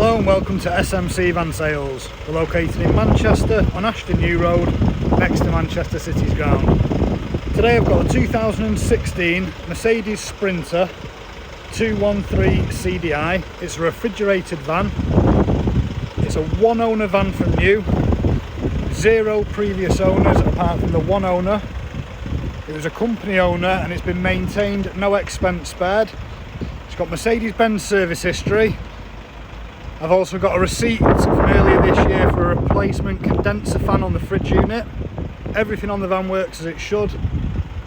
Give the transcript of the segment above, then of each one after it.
Hello and welcome to SMC Van Sales. We're located in Manchester on Ashton New Road, next to Manchester City's ground. Today I've got a 2016 Mercedes Sprinter 213 CDI. It's a refrigerated van. It's a one owner van from new. 0 previous owners apart from the one owner. It was a company owner and it's been maintained, no expense spared. It's got Mercedes-Benz service history. I've also got a receipt from earlier this year for a replacement condenser fan on the fridge unit. Everything on the van works as it should.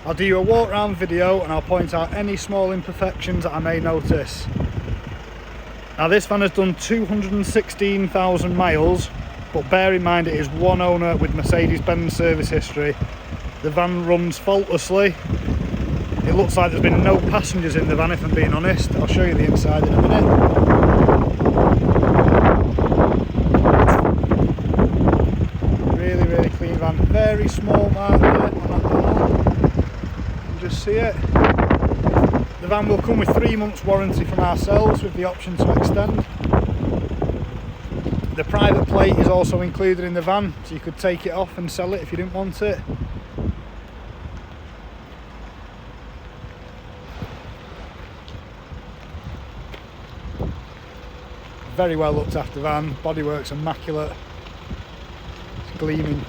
I'll do you a walk around video and I'll point out any small imperfections that I may notice. Now this van has done 216,000 miles, but bear in mind it is one owner with Mercedes-Benz service history. The van runs faultlessly. It looks like there's been no passengers in the van, if I'm being honest. I'll show you the inside in a minute. Really clean van. Very small mark there on that panel. You can just see it. The van will come with 3 months warranty from ourselves with the option to extend. The private plate is also included in the van, so you could take it off and sell it if you didn't want it. Very well looked after van, bodywork's immaculate, it's gleaming.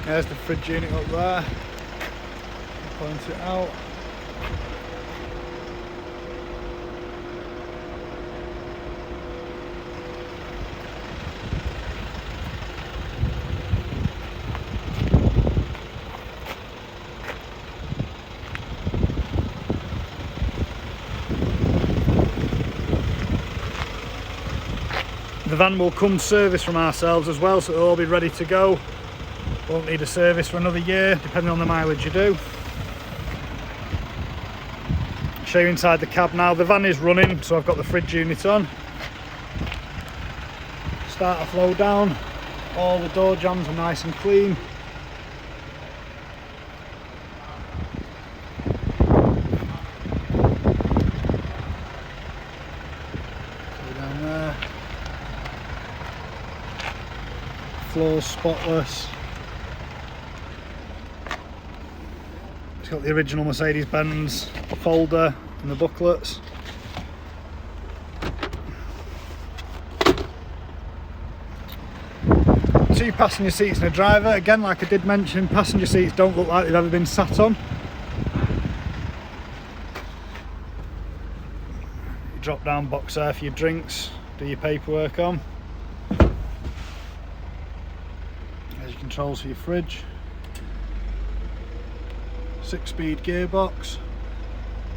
There's the fridge unit up there, point it out. The van will come serviced from ourselves as well, so it'll all be ready to go. Won't need a service for another year, depending on the mileage you do. I'll show you inside the cab now. The van is running, so I've got the fridge unit on. Starter flow down. All the door jambs are nice and clean. Go down there. Floors spotless. It's got the original Mercedes-Benz folder and the booklets. Two passenger seats and a driver. Again, like I did mention, passenger seats don't look like they've ever been sat on. Drop down box there for your drinks, do your paperwork on. Controls for your fridge. 6-speed gearbox.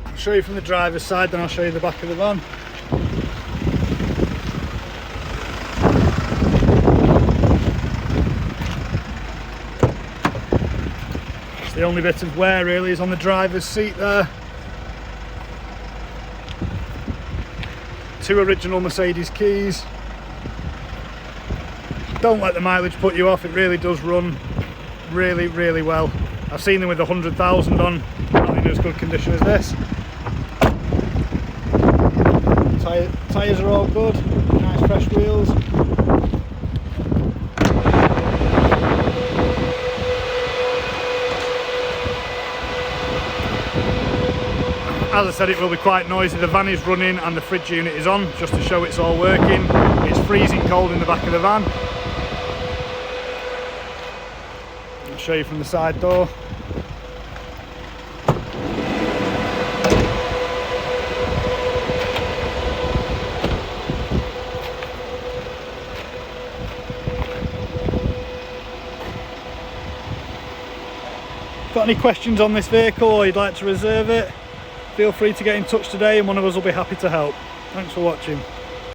I'll show you from the driver's side, then I'll show you the back of the van. It's the only bit of wear really is on the driver's seat there. 2 original Mercedes keys. Don't let the mileage put you off, it really does run really well. I've seen them with 100,000 on, not in as good condition as this. Tyres are all good, nice fresh wheels. As I said, it will be quite noisy. The van is running and the fridge unit is on, just to show it's all working. It's freezing cold in the back of the van. I'll show you from the side door. Got any questions on this vehicle or you'd like to reserve it? Feel free to get in touch today and one of us will be happy to help. Thanks for watching.